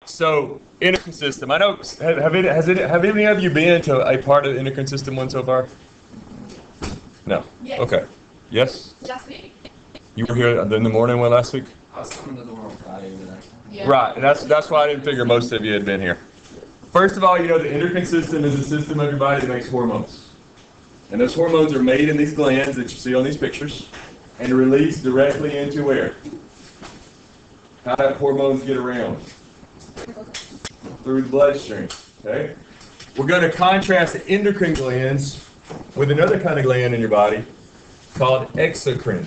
So, endocrine system. I know. Have any of you been to a part of the endocrine system one so far? No. Yes. Okay. Yes. Last week. You were here in the morning one last week. I was coming to the door on Friday, but Yeah. Right. That's why I didn't figure most of you had been here. First of all, you know the endocrine system is a system of your body that makes hormones, and those hormones are made in these glands that you see on these pictures, and released directly into where? How do hormones get around? Through the bloodstream. Okay? We're going to contrast the endocrine glands with another kind of gland in your body called exocrine.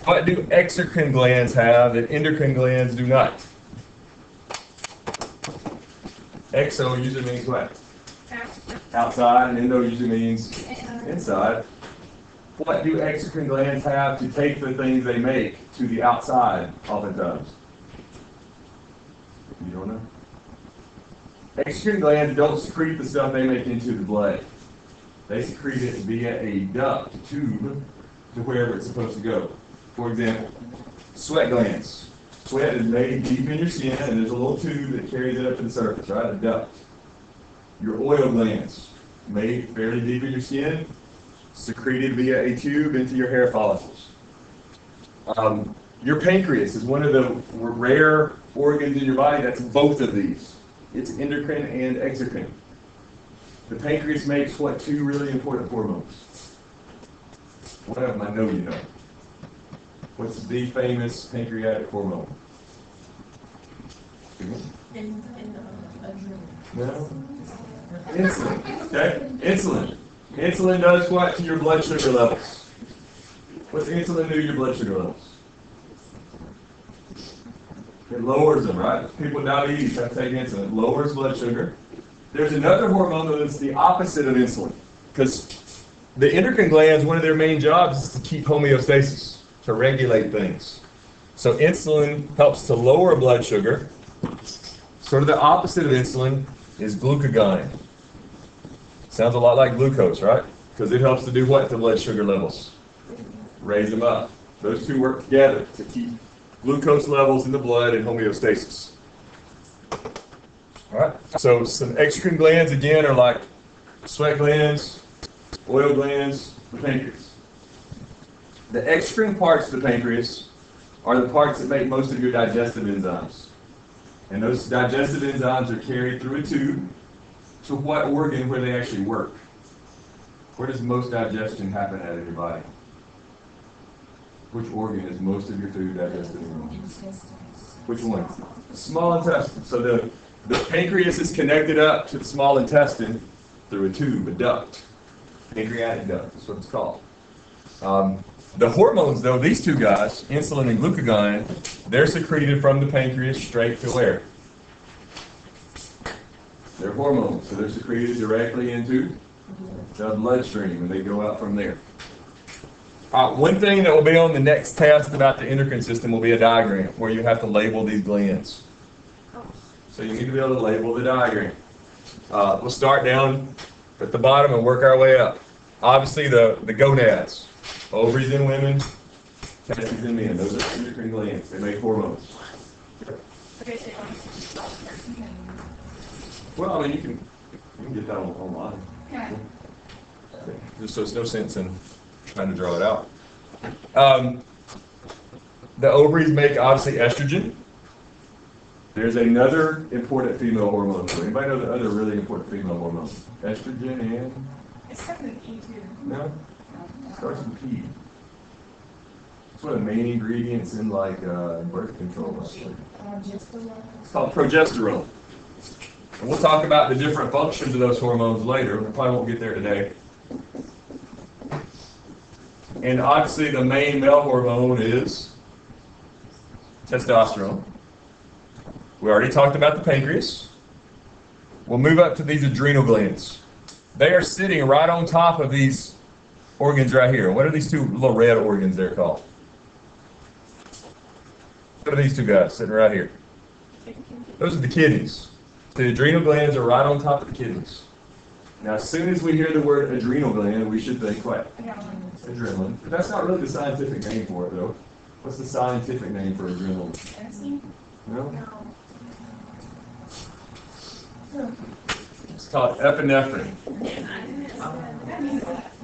What do exocrine glands have that endocrine glands do not? Exo usually means what? Outside, and endo usually means inside. What do exocrine glands have to take the things they make to the outside oftentimes? You don't know? Exocrine glands don't secrete the stuff they make into the blood. They secrete it via a duct, tube, to wherever it's supposed to go. For example, sweat glands. Sweat is made deep in your skin, and there's a little tube that carries it up to the surface, right? A duct. Your oil glands, made fairly deep in your skin, secreted via a tube into your hair follicles. Your pancreas is one of the rare organs in your body that's both of these. It's endocrine and exocrine. The pancreas makes what? Two really important hormones. One of them I know you know. What's the famous pancreatic hormone? No? Insulin. Okay? Insulin. Insulin does what to your blood sugar levels? What's insulin do to your blood sugar levels? It lowers them, right? People with diabetes have to take insulin. It lowers blood sugar. There's another hormone that's the opposite of insulin. Because the endocrine glands, one of their main jobs is to keep homeostasis, to regulate things. So insulin helps to lower blood sugar. Sort of the opposite of insulin is glucagon. Sounds a lot like glucose, right? Because it helps to do what to blood sugar levels? Raise them up. Those two work together to keep glucose levels in the blood and homeostasis. All right. So some exocrine glands again are like sweat glands, oil glands, the pancreas. The exocrine parts of the pancreas are the parts that make most of your digestive enzymes. And those digestive enzymes are carried through a tube to what organ where they actually work? Where does most digestion happen at in your body? Which organ is most of your food digested in? Which one? Small intestine. So the pancreas is connected up to the small intestine through a tube, a duct. Pancreatic duct, that's what it's called. The hormones, though, these two guys, insulin and glucagon, they're secreted from the pancreas straight to where? They're hormones, so they're secreted directly into the bloodstream, and they go out from there. One thing that will be on the next test about the endocrine system will be a diagram where you have to label these glands. So you need to be able to label the diagram. We'll start down at the bottom and work our way up. Obviously, the gonads, ovaries in women, testes in men. Those are endocrine glands. They make hormones. Well, I mean, you can get that online. Okay. Just so there's no sense in trying to draw it out. The ovaries make, obviously, estrogen. There's another important female hormone. So anybody know the other really important female hormone? Estrogen and? It starts with E too. No? It starts with P. It's one of the main ingredients in like birth control. Actually. It's called progesterone. And we'll talk about the different functions of those hormones later. We probably won't get there today. And obviously the main male hormone is testosterone. We already talked about the pancreas. We'll move up to these adrenal glands. They are sitting right on top of these organs right here. What are these two little red organs they're called? What are these two guys sitting right here? Those are the kidneys. The adrenal glands are right on top of the kidneys. Now, as soon as we hear the word adrenal gland, we should think what? Adrenaline. But that's not really the scientific name for it, though. What's the scientific name for adrenaline? No? It's called epinephrine.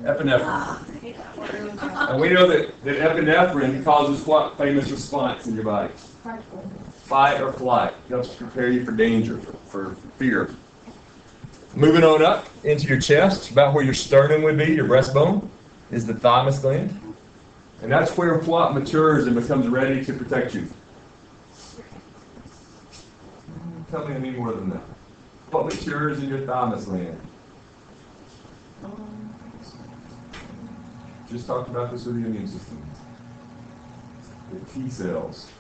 Epinephrine. And we know that epinephrine causes what famous response in your body? Fight or flight. It helps prepare you for danger, for fear. Moving on up into your chest, about where your sternum would be, your breastbone, is the thymus gland. And that's where what matures and becomes ready to protect you. Tell me any more than that. What matures in your thymus gland? Just talked about this with the immune system. The T cells.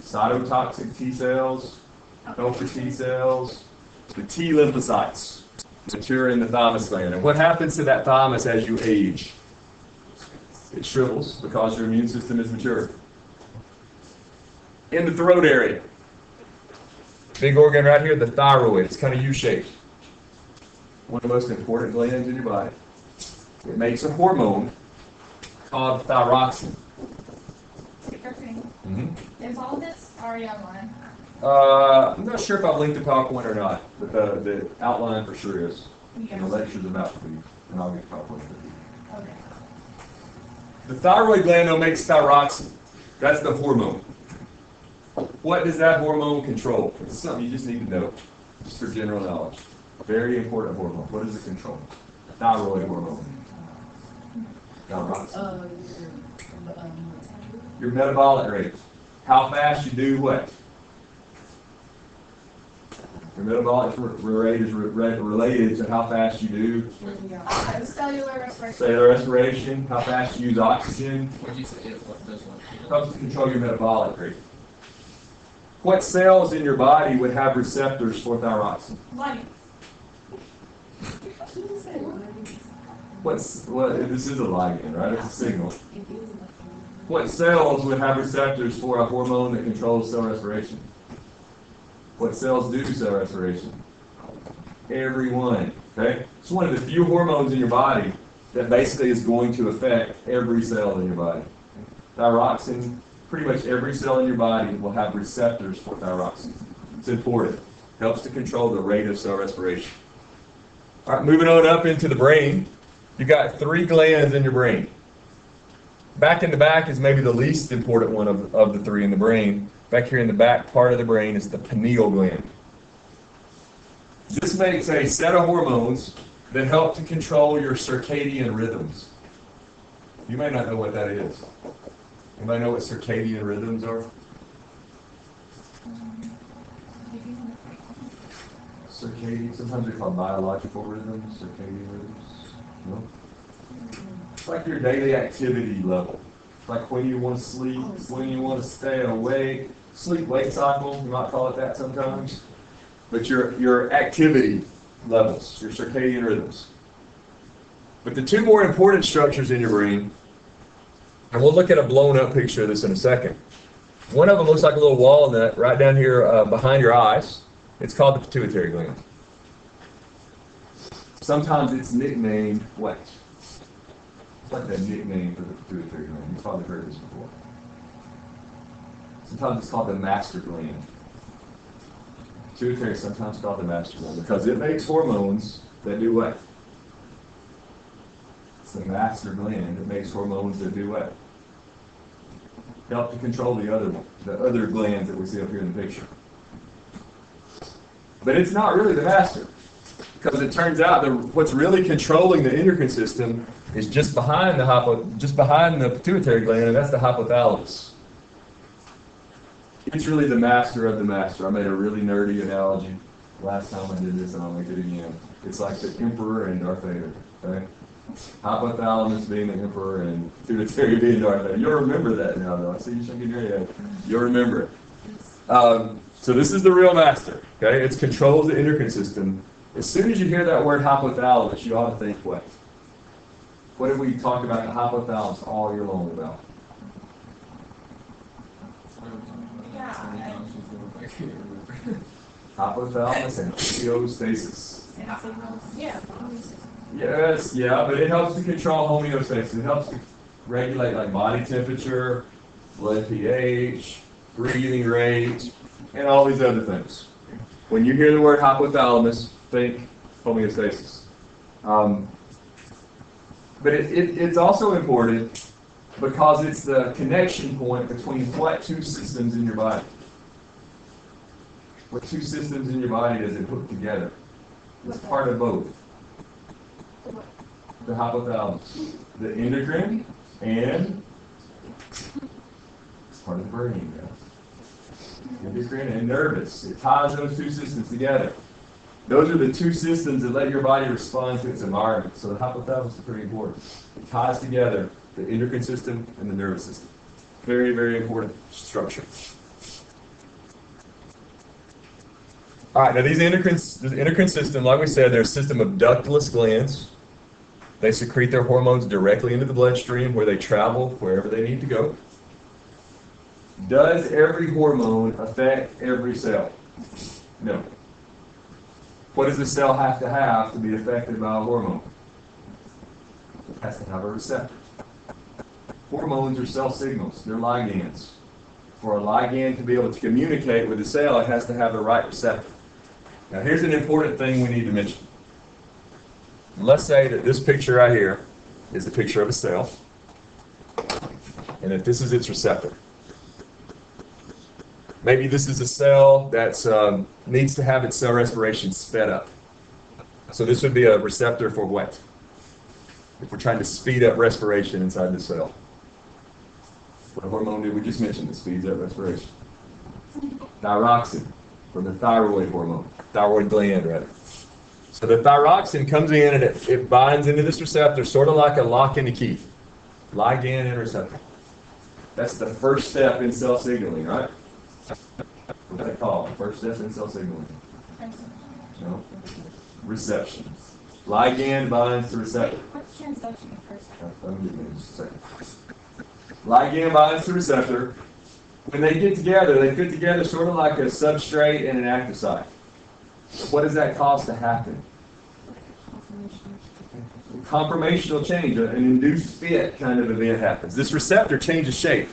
Cytotoxic T cells, helper T cells, the T lymphocytes mature in the thymus gland. And what happens to that thymus as you age? It shrivels because your immune system is mature. In the throat area, big organ right here, the thyroid. It's kind of U-shaped. One of the most important glands in your body. It makes a hormone called thyroxine. Is all this already online? I'm not sure if I've linked the PowerPoint or not, but the outline for sure is. And the lecture's about to be, and I'll get the PowerPoint for you. Okay. The thyroid gland makes thyroxine. That's the hormone. What does that hormone control? It's something you just need to know, just for general knowledge. Very important hormone. What does it control? Thyroid hormone. Thyroxine. Your metabolic rate. How fast you do what? Your metabolic rate is related to how fast you do Cellular respiration. cellular respiration, how fast you use oxygen. What did you say? What does one? Helps to control your metabolic rate. What cells in your body would have receptors for thyroxine? Blood. This is a ligand, right? It's a signal. What cells would have receptors for a hormone that controls cell respiration? What cells do cell respiration? Every one. Okay? It's one of the few hormones in your body that basically is going to affect every cell in your body. Thyroxine, pretty much every cell in your body will have receptors for thyroxine. It's important. Helps to control the rate of cell respiration. All right, moving on up into the brain. You've got 3 glands in your brain. Back in the back is maybe the least important one of the 3 in the brain. Back here in the back part of the brain is the pineal gland. This makes a set of hormones that help to control your circadian rhythms. You may not know what that is. Anybody know what circadian rhythms are? Circadian, sometimes they're called biological rhythms, circadian rhythms. No? It's like your daily activity level. Like when you want to sleep, when you want to stay awake. Sleep-wake cycle, you might call it that sometimes. But your activity levels, your circadian rhythms. But the 2 more important structures in your brain, and we'll look at a blown-up picture of this in a second. One of them looks like a little walnut right down here behind your eyes. It's called the pituitary gland. Sometimes it's nicknamed what? It's like a nickname for the pituitary gland. You've probably heard this before. Sometimes it's called the master gland. Pituitary is sometimes called the master gland because it makes hormones that do what? It's the master gland that makes hormones that do what? Help to control the other glands that we see up here in the picture. But it's not really the master, because it turns out that what's really controlling the endocrine system is just behind the pituitary gland, and that's the hypothalamus. It's really the master of the master. I made a really nerdy analogy last time I did this, and I'll make it again. It's like the emperor and Darth Vader. Okay? Hypothalamus being the emperor and pituitary being Darth Vader. You'll remember that now, though. I see you shaking your head. You'll remember it. So this is the real master. Okay? It controls the endocrine system. As soon as you hear that word hypothalamus, you ought to think what? What have we talked about the hypothalamus all year long about? Hypothalamus and homeostasis. Yeah. Yes, yeah, but it helps to control homeostasis. It helps to regulate like body temperature, blood pH, breathing rate, and all these other things. When you hear the word hypothalamus, think homeostasis. But it's also important because it's the connection point between what two systems in your body. What two systems in your body does it put together? It's part of both. The hypothalamus, the endocrine, and it's part of the brain. Yeah. Endocrine and nervous. It ties those two systems together. Those are the two systems that let your body respond to its environment. So the hypothalamus is pretty important. It ties together the endocrine system and the nervous system. Very, very important structure. All right, now the endocrine system, like we said, they're a system of ductless glands. They secrete their hormones directly into the bloodstream where they travel wherever they need to go. Does every hormone affect every cell? No. What does the cell have to be affected by a hormone? It has to have a receptor. Hormones are cell signals. They're ligands. For a ligand to be able to communicate with the cell, it has to have the right receptor. Now here's an important thing we need to mention. Let's say that this picture right here is a picture of a cell, and that this is its receptor. Maybe this is a cell that needs to have its cell respiration sped up. So this would be a receptor for what? If we're trying to speed up respiration inside the cell. What hormone did we just mention that speeds up respiration? Thyroxine, from the thyroid hormone, thyroid gland rather. So the thyroxine comes in and it binds into this receptor, sort of like a lock and a key. Ligand and receptor. That's the first step in cell signaling, right? What do they call it? First step in cell signaling? No? Reception. Ligand binds to receptor. What's transduction first? Let me get in just a second. Ligand binds to receptor. When they get together, they fit together sort of like a substrate and an active site. What does that cause to happen? Conformational change, an induced fit kind of event happens. This receptor changes shape.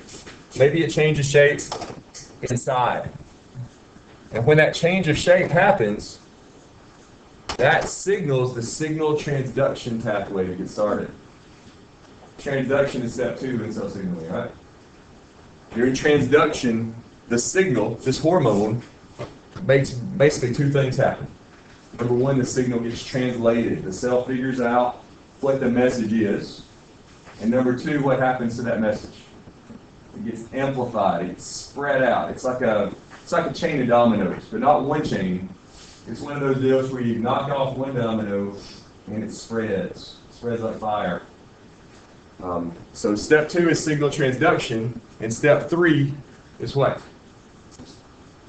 Maybe it changes shape inside. And when that change of shape happens, that signals the signal transduction pathway to get started. Transduction is step 2 in cell signaling, right? During transduction, the signal, this hormone, makes basically 2 things happen. Number 1, the signal gets translated. The cell figures out what the message is. And number 2, what happens to that message? It gets amplified. It's spread out. It's like a chain of dominoes, but not one chain. It's one of those deals where you knock off one domino and it spreads. It spreads like fire. So step 2 is signal transduction, and step 3 is what?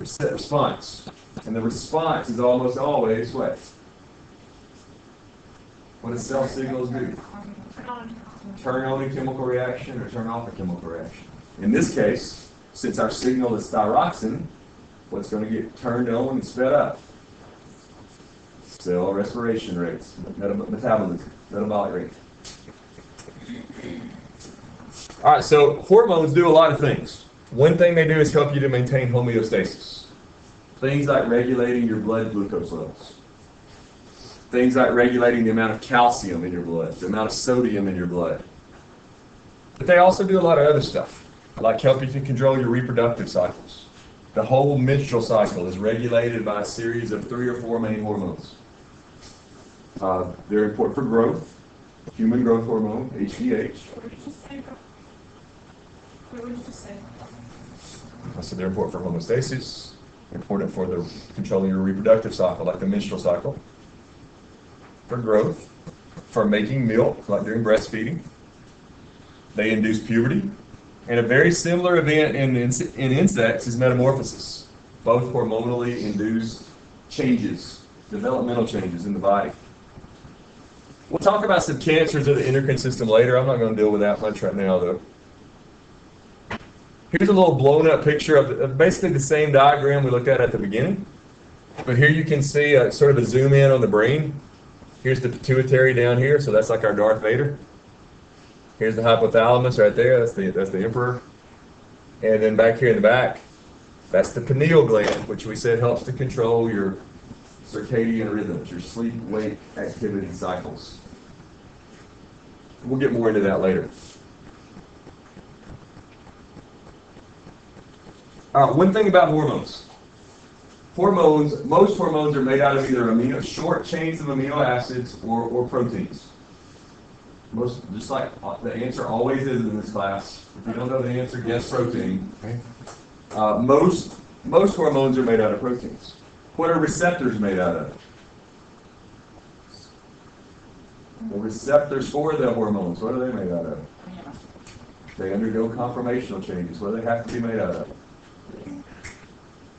Response. And the response is almost always what? What do cell signals do? Turn on a chemical reaction or turn off a chemical reaction. In this case, since our signal is thyroxine, what's going to get turned on and sped up? Cell respiration rates, metabolism, metabolic rate. All right, so hormones do a lot of things. One thing they do is help you to maintain homeostasis. Things like regulating your blood glucose levels. Things like regulating the amount of calcium in your blood, the amount of sodium in your blood. But they also do a lot of other stuff, like help you to control your reproductive cycles. The whole menstrual cycle is regulated by a series of 3 or 4 main hormones. They're important for growth. Human growth hormone, HGH. What did you just say? I said they're important for homeostasis, important for the controlling your reproductive cycle, like the menstrual cycle, for growth, for making milk, like during breastfeeding. They induce puberty, and a very similar event in insects is metamorphosis, both hormonally induced changes, developmental changes in the body. We'll talk about some cancers of the endocrine system later. I'm not going to deal with that much right now, though. Here's a little blown up picture of basically the same diagram we looked at the beginning. But here you can see sort of a zoom in on the brain. Here's the pituitary down here, so that's like our Darth Vader. Here's the hypothalamus right there, that's the emperor. And then back here in the back, That's the pineal gland, which we said helps to control your circadian rhythms, your sleep-wake activity cycles. We'll get more into that later. One thing about hormones. Most hormones are made out of either short chains of amino acids or proteins. Just like the answer always is in this class. If you don't know the answer, guess protein. Okay? Most hormones are made out of proteins. What are receptors made out of? The receptors for the hormones, what are they made out of? They undergo conformational changes. What do they have to be made out of?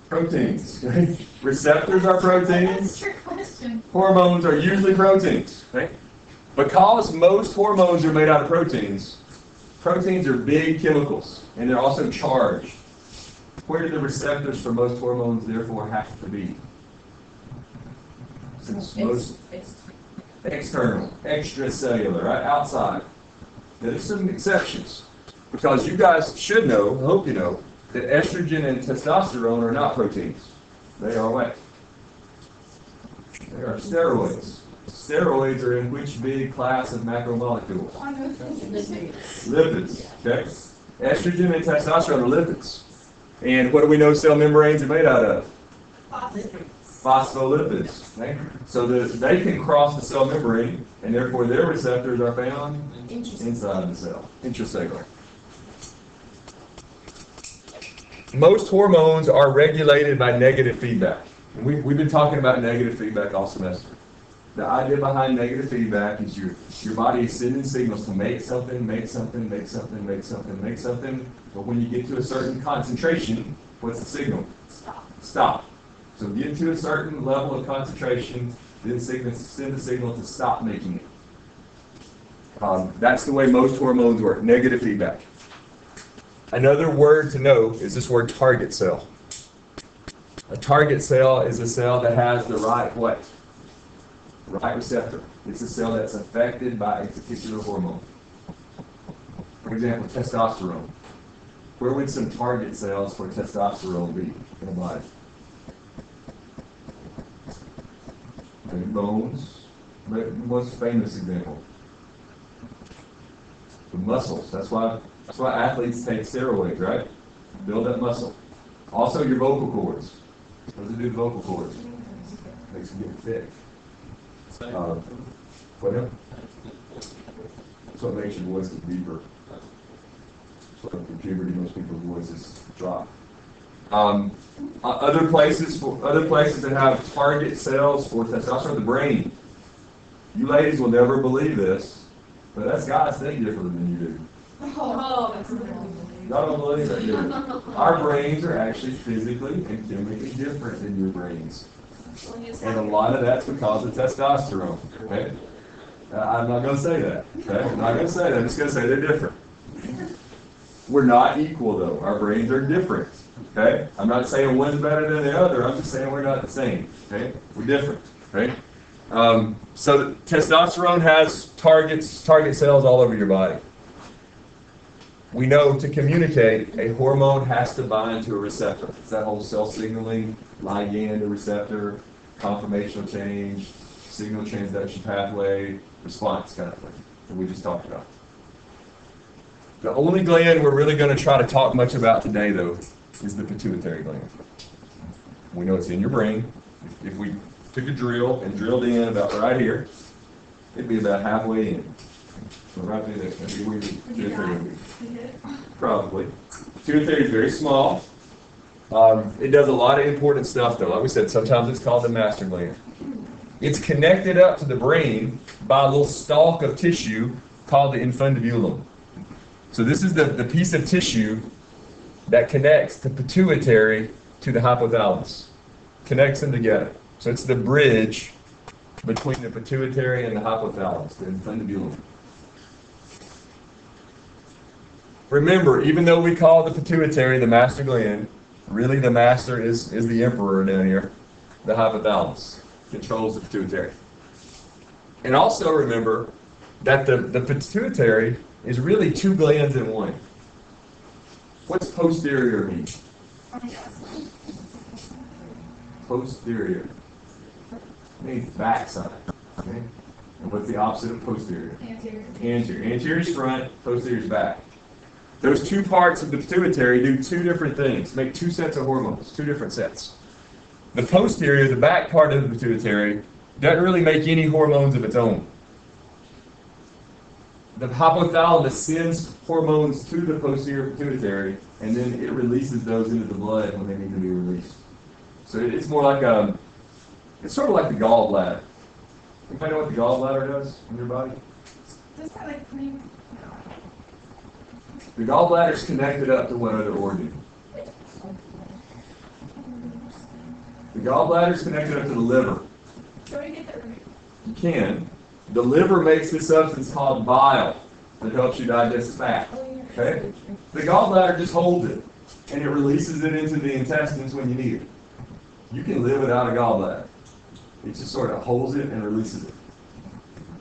Proteins. Okay? Receptors are proteins. That's your question. Hormones are usually proteins. Okay? Because most hormones are made out of proteins are big chemicals, and they're also charged. Where do the receptors for most hormones therefore have to be? Since most external, extracellular, right? Outside. Now, there's some exceptions. Because you guys should know, I hope you know, that estrogen and testosterone are not proteins. They are what? They are steroids. Steroids are in which big class of macromolecules? Lipids. Okay? Estrogen and testosterone are lipids. And what do we know cell membranes are made out of? Phospholipids. Okay? So they can cross the cell membrane, and therefore their receptors are found inside the cell, intracellular. Most hormones are regulated by negative feedback. And we've been talking about negative feedback all semester. The idea behind negative feedback is your body is sending signals to make something, make something, make something, make something, make something. But when you get to a certain concentration, what's the signal? Stop. So get to a certain level of concentration, then send the signal to stop making it. That's the way most hormones work, negative feedback. Another word to know is this word target cell. A target cell is a cell that has the right what? Right receptor. It's a cell that's affected by a particular hormone. For example, testosterone. Where would some target cells for testosterone be in the body? Maybe bones. Most famous example. The muscles. That's why athletes take steroids, right? Build up muscle. Also your vocal cords. What does it do to vocal cords? Makes them get thick. What? That's what makes your voice get deeper. So in puberty, most people's voices drop. Other places that have target cells for testosterone, the brain. You ladies will never believe this, but us guys think differently than you do. Oh, that's Y'all don't believe that, do you? Our brains are actually physically and chemically different than your brains. And a lot of that's because of testosterone. Okay? I'm not going to say that. Okay? I'm not going to say that. I'm just going to say they're different. We're not equal, though. Our brains are different. Okay? I'm not saying one's better than the other. I'm just saying we're not the same. Okay? We're different. Okay? So testosterone has target cells all over your body. We know to communicate, a hormone has to bind to a receptor. It's that whole cell signaling, ligand to receptor, conformational change, signal transduction pathway, response kind of thing that we just talked about. The only gland we're really going to try to talk much about today, though, is the pituitary gland. We know it's in your brain. If we took a drill and drilled in about right here, it'd be about halfway in. So right there, that'd be where your pituitary would be. Probably. Pituitary is very small. It does a lot of important stuff, though. Like we said, sometimes it's called the master gland. It's connected up to the brain by a little stalk of tissue called the infundibulum. So this is the piece of tissue that connects the pituitary to the hypothalamus. Connects them together. So it's the bridge between the pituitary and the hypothalamus, the infundibulum. Remember, even though we call the pituitary the master gland, really the master is the emperor down here. The hypothalamus controls the pituitary. And also remember that the pituitary is really two glands in one. What's posterior mean? Posterior. Means backside. Okay? And what's the opposite of posterior? Anterior. Anterior. Anterior is front, posterior is back. Those two parts of the pituitary do two different things, make two sets of hormones, two different sets. The posterior, the back part of the pituitary, doesn't really make any hormones of its own. The hypothalamus sends hormones to the posterior pituitary, and then it releases those into the blood when they need to be released. So it's more like it's sort of like the gallbladder. Anybody know what the gallbladder does in your body? Does that like clean? The gallbladder is connected up to one other organ. The gallbladder is connected up to the liver. So we get that right. You can. The liver makes this substance called bile that helps you digest fat. Okay? The gallbladder just holds it, and it releases it into the intestines when you need it. You can live without a gallbladder. It just sort of holds it and releases it.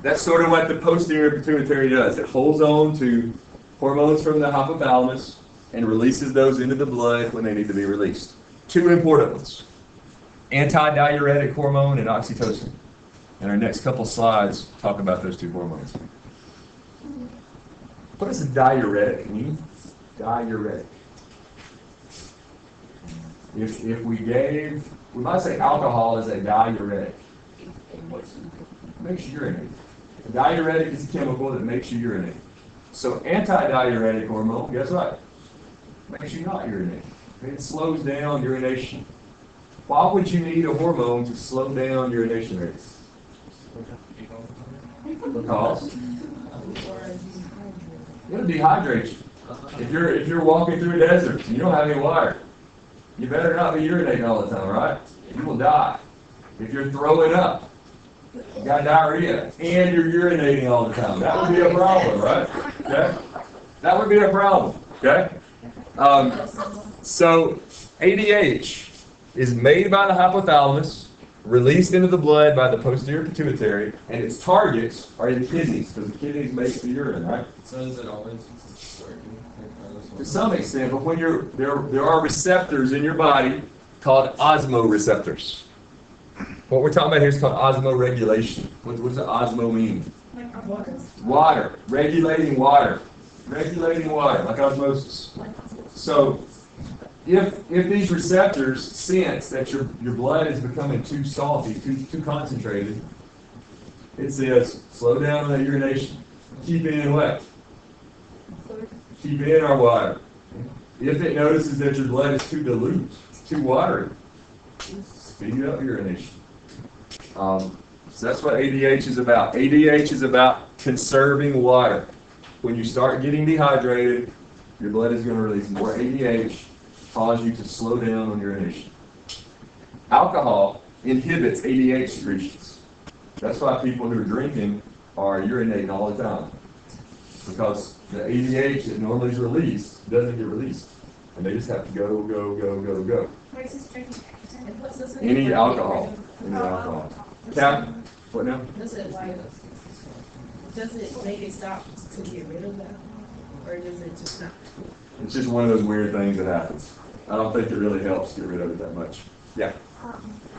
That's sort of what the posterior pituitary does. It holds on to hormones from the hypothalamus and releases those into the blood when they need to be released. Two important ones: anti-diuretic hormone and oxytocin. And our next couple slides talk about those two hormones. What does a diuretic mean? Diuretic. If we might say alcohol is a diuretic. It makes you urinate. A diuretic is a chemical that makes you urinate. So anti-diuretic hormone, guess what? Makes you not urinate. It slows down urination. Why would you need a hormone to slow down urination rates? Because it'll dehydrate you. If you're walking through a desert and you don't have any water, you better not be urinating all the time, right? You will die. If you're throwing up, you got diarrhea, and you're urinating all the time, that would be a problem, right? Okay? That would be a problem, okay? So ADH is made by the hypothalamus, released into the blood by the posterior pituitary, and its targets are the kidneys, because the kidneys make the urine, right? So is it always working? To some extent, but when there are receptors in your body called osmoreceptors. What we're talking about here is called osmoregulation. What does the osmo mean? Like water. Water. Regulating water. Regulating water, like osmosis. So if these receptors sense that your blood is becoming too salty, too concentrated, it says, slow down on that urination. Keep in what? Keep in our water. If it notices that your blood is too dilute, too watery, speed up urination. So that's what ADH is about. ADH is about conserving water. When you start getting dehydrated, your blood is going to release more ADH, cause you to slow down on urination. Alcohol inhibits ADH secretions. That's why people who are drinking are urinating all the time. Because the ADH that normally is released doesn't get released. And they just have to go, go, go, go, go. Wait, is this drinking? And what's this? Any alcohol. Any alcohol. Cap, what now? Does it make it stop to get rid of that? Or does it just not? It's just one of those weird things that happens. I don't think it really helps get rid of it that much. Yeah. I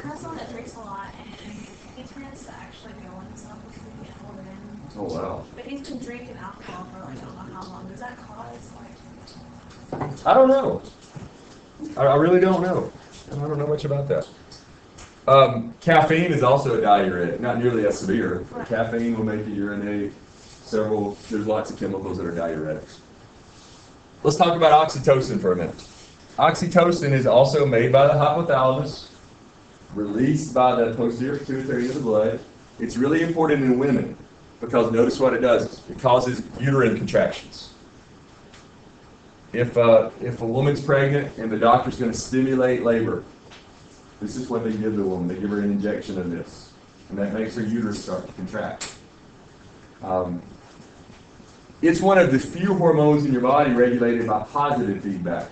have someone that drinks a lot, and he tends to actually go into stuff with me and hold it in. Oh, wow. But he's been drinking alcohol for like I don't know how long. Does that cause like? I don't know. I really don't know. I don't know much about that. Caffeine is also a diuretic, not nearly as severe. But caffeine will make you urinate. There's lots of chemicals that are diuretics. Let's talk about oxytocin for a minute. Oxytocin is also made by the hypothalamus, released by the posterior pituitary of the blood. It's really important in women because notice what it does. It causes uterine contractions. If a woman's pregnant and the doctor's going to stimulate labor, this is what they give the woman. They give her an injection of this, and that makes her uterus start to contract. It's one of the few hormones in your body regulated by positive feedback.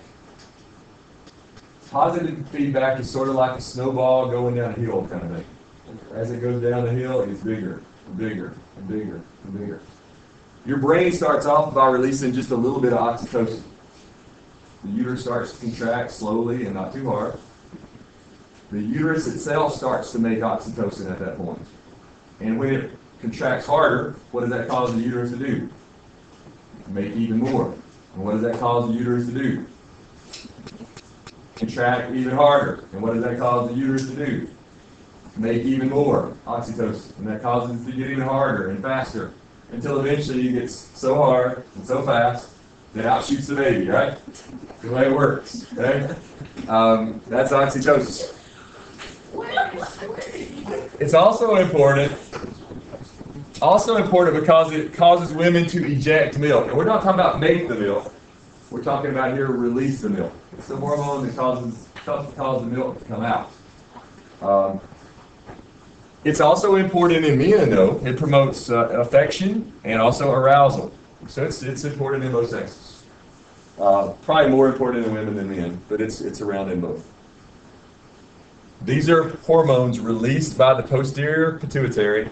Positive feedback is sort of like a snowball going down a hill kind of thing. As it goes down the hill, it gets bigger and bigger and bigger and bigger. Your brain starts off by releasing just a little bit of oxytocin. the uterus starts to contract slowly and not too hard. The uterus itself starts to make oxytocin at that point. And when it contracts harder, what does that cause the uterus to do? Make even more. And what does that cause the uterus to do? Contract even harder. And what does that cause the uterus to do? Make even more oxytocin. And that causes it to get even harder and faster until eventually it gets so hard and so fast that out shoots the baby, right? The way it works, okay? That's oxytocin. It's also important because it causes women to eject milk. And we're not talking about make the milk. We're talking about here release the milk. It's the hormone that causes the milk to come out. It's also important in men, though. It promotes affection and also arousal. So it's important in both sexes. Probably more important in women than men, but it's around in both. These are hormones released by the posterior pituitary,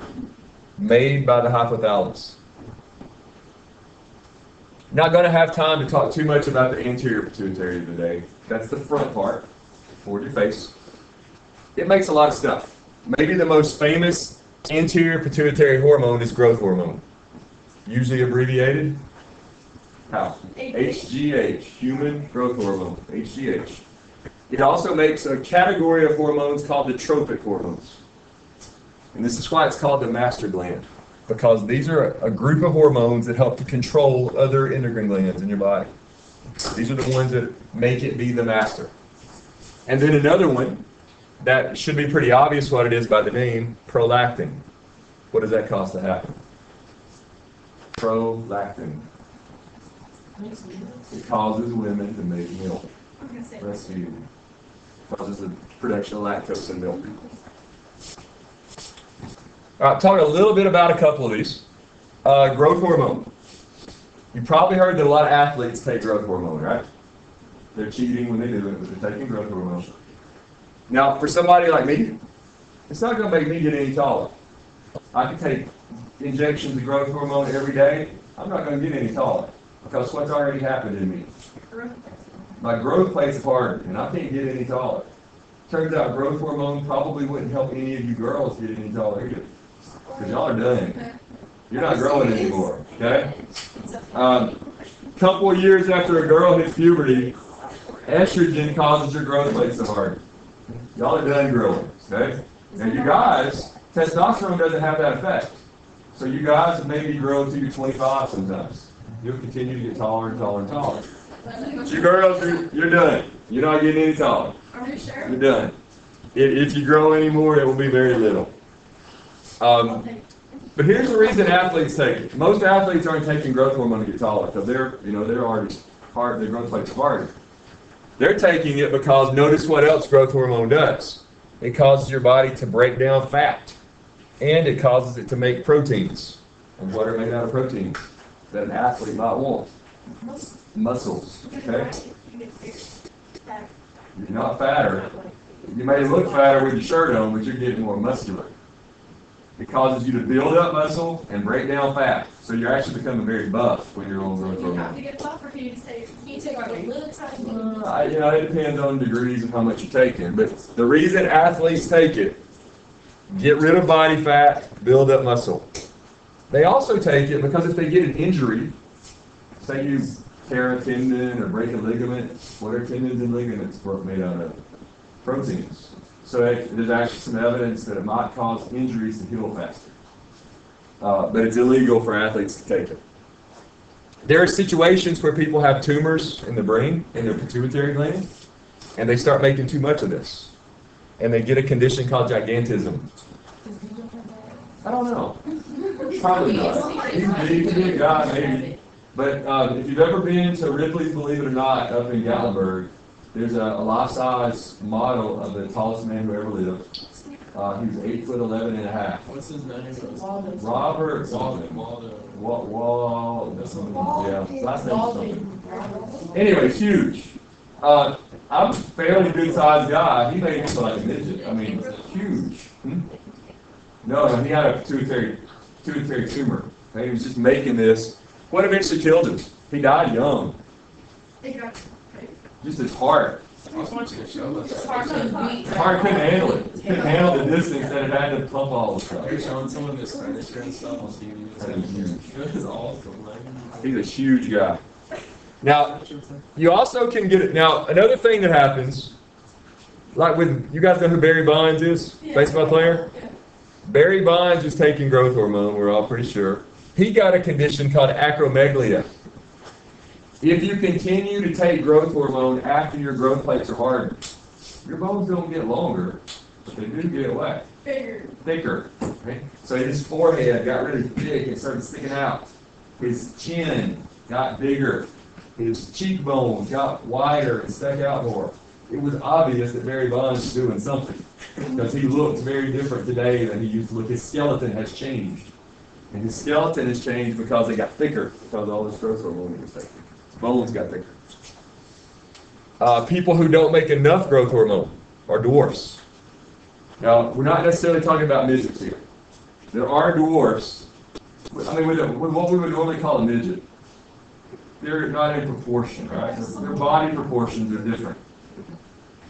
made by the hypothalamus. Not going to have time to talk too much about the anterior pituitary today. That's the front part, toward your face. It makes a lot of stuff. Maybe the most famous anterior pituitary hormone is growth hormone. Usually abbreviated, how? HGH, human growth hormone, HGH. It also makes a category of hormones called the tropic hormones. And this is why it's called the master gland, because these are a group of hormones that help to control other endocrine glands in your body. These are the ones that make it be the master. And then another one that should be pretty obvious what it is by the name, prolactin. What does that cause to happen? Prolactin. It causes women to make milk. Breastfeeding. Causes the production of lactose in milk. All right, talk a little bit about a couple of these. Growth hormone. You probably heard that a lot of athletes take growth hormone, right? They're cheating when they do it, but they're taking growth hormone. Now, for somebody like me, it's not going to make me get any taller. I can take injections of growth hormone every day. I'm not going to get any taller because what's already happened in me? My growth plate's harder, and I can't get any taller. Turns out growth hormone probably wouldn't help any of you girls get any taller either, because y'all are done. You're not growing anymore, okay? Couple of years after a girl hits puberty, estrogen causes your growth plate to harden. Y'all are done growing, okay? And you guys, testosterone doesn't have that effect. So you guys maybe grow until you're 25 sometimes. You'll continue to get taller and taller and taller. You girls, you're done. You're not getting any taller. Are you sure? You're done. If you grow any more, it will be very little. But here's the reason athletes take it. Most athletes aren't taking growth hormone to get taller because they're already hard. Their growth plate's harder. They're taking it because notice what else growth hormone does. It causes your body to break down fat, and it causes it to make proteins. And what are made out of proteins that an athlete might want? Muscles. Okay. You're not fatter. You may look fatter with your shirt on, but you're getting more muscular. It causes you to build up muscle and break down fat. So you're actually becoming very buff when you're on growth You have hormone. to get tougher for you to say, you take like a little tiny bit. It depends on degrees of how much you're taking. But the reason athletes take it, get rid of body fat, build up muscle. They also take it because if they get an injury, say you tear a tendon or break a ligament, what are tendons and ligaments made out of? Proteins. So there's actually some evidence that it might cause injuries to heal faster. But it's illegal for athletes to take it. There are situations where people have tumors in the brain, in their pituitary gland, and they start making too much of this. And they get a condition called gigantism. I don't know. Probably not. He could be a guy, maybe. But if you've ever been to Ripley's, believe it or not, up in Gatlinburg, there's a life-size model of the tallest man who ever lived. He was 8'11" and a half. What's his name? Robert something. Last name something. Anyway, huge. I'm a fairly good-sized guy. He made me feel like a midget. I mean, huge. No, he had a pituitary tumor. He was just making this. What eventually killed him? He died young. Just his heart. I was watching a show about It's that. hard to beat. His heart couldn't handle it. Couldn't handle the distance that it had to pump all the They're stuff. showing some of his furniture and stuff on TV. That is huge. It was awesome. Like, He's a huge guy. Now, you also can get it. Now, another thing that happens, like with, you guys know who Barry Bonds is? Baseball player? Barry Bonds is taking growth hormone, we're all pretty sure. He got a condition called acromegalia. If you continue to take growth hormone after your growth plates are hardened, your bones don't get longer, but they do get what? Bigger. Thicker. Right? So his forehead got really thick and started sticking out. His chin got bigger. His cheekbones got wider and stuck out more. It was obvious that Barry Bonds was doing something because he looked very different today than he used to look. His skeleton has changed. And his skeleton has changed because it got thicker because all this growth hormone he was taking. His bones got thicker. People who don't make enough growth hormone are dwarfs. Now, we're not necessarily talking about midgets here. There are dwarfs, I mean, with what we would normally call a midget. They're not in proportion, right? Their body proportions are different.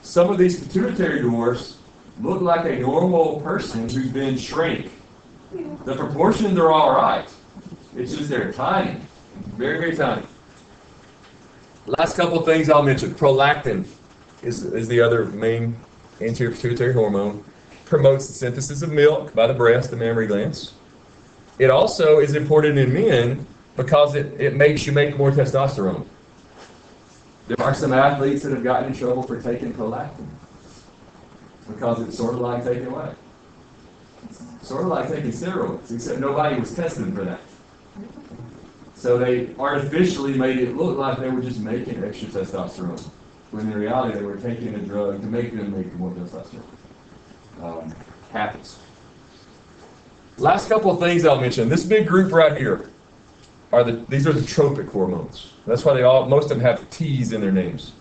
Some of these pituitary dwarfs look like a normal person who's been shrank. The proportions are all right. It's just they're tiny, very, very tiny. Last couple of things I'll mention. Prolactin is the other main anterior pituitary hormone. Promotes the synthesis of milk by the breast, the mammary glands. It also is important in men because it makes you make more testosterone. There are some athletes that have gotten in trouble for taking prolactin because it's sort of like taking what? Sort of like taking steroids, except nobody was testing for that. So they artificially made it look like they were just making extra testosterone, when in reality they were taking a drug to make them make more testosterone. Happens. Last couple of things I'll mention. This big group right here these are the tropic hormones. That's why most of them have T's in their names.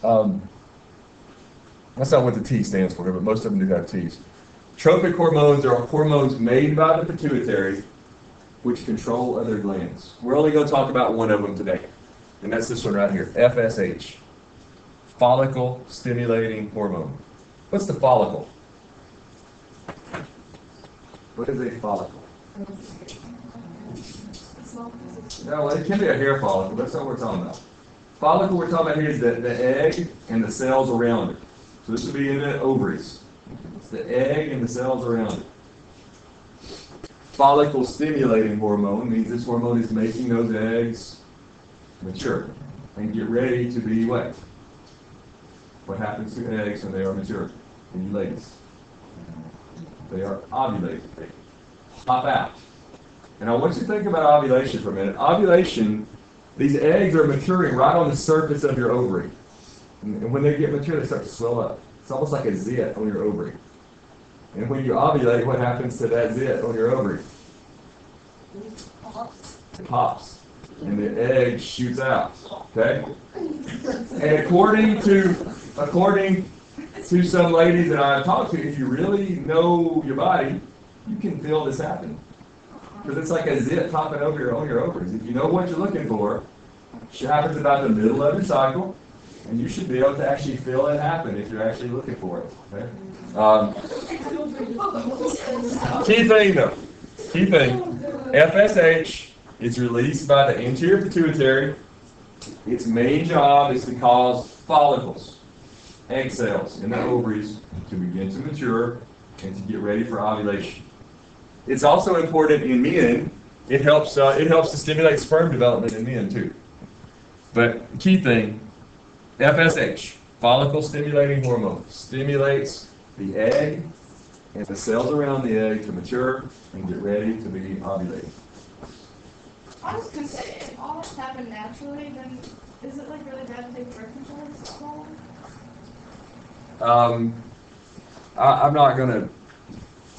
That's not what the T stands for, but most of them do have T's. Tropic hormones are hormones made by the pituitary which control other glands. We're only going to talk about one of them today, and that's this one right here, FSH, follicle stimulating hormone. What's the follicle? What is a follicle? No, well, it can be a hair follicle. That's not what we're talking about. Follicle we're talking about here is the egg and the cells around it. So this would be in the ovaries. It's the egg and the cells around it. Follicle stimulating hormone means this hormone is making those eggs mature and get ready to be what? What happens to eggs when they are mature? In you ladies. They are ovulated. They pop out. And I want you to think about ovulation for a minute. Ovulation, these eggs are maturing right on the surface of your ovary. And when they get mature, they start to swell up. It's almost like a zit on your ovary. And when you ovulate, what happens to that zit on your ovary? It pops. And the egg shoots out. Okay? And according to some ladies that I've talked to, if you really know your body, you can feel this happen. Because it's like a zit popping over on your ovaries. If you know what you're looking for, it happens about the middle of your cycle, and you should be able to actually feel it happen if you're actually looking for it. Okay? Key thing though, FSH is released by the anterior pituitary. Its main job is to cause follicles, egg cells in the ovaries to begin to mature and to get ready for ovulation. It's also important in men. It helps to stimulate sperm development in men too. But key thing, FSH, follicle stimulating hormone, stimulates the egg and the cells around the egg to mature and get ready to be ovulated. I was gonna say, if all this happened naturally, then is it like really bad to take birth control? I'm not gonna.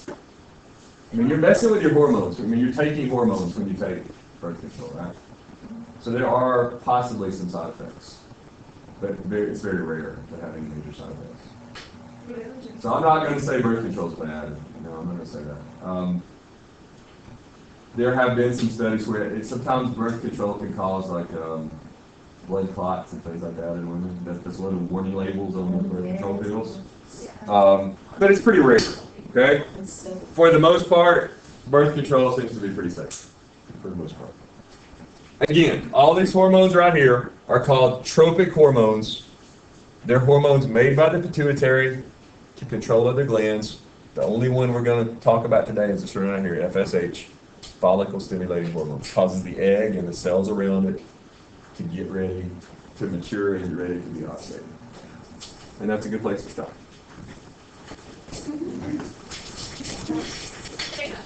I mean, you're messing with your hormones. I mean, you're taking hormones when you take birth control, right? So there are possibly some side effects, but it's very rare to have any major side effects. So I'm not going to say birth control is bad. No, I'm not going to say that. There have been some studies where sometimes birth control can cause like blood clots and things like that in women. There's a lot of warning labels on the birth control pills. But it's pretty rare, okay? For the most part, birth control seems to be pretty safe, for the most part. Again, all these hormones right here are called tropic hormones. They're hormones made by the pituitary to control other glands. The only one we're going to talk about today is this one right here, FSH, follicle stimulating hormone. It causes the egg and the cells around it to get ready to mature and get ready to be ovulated. And that's a good place to stop. Yeah.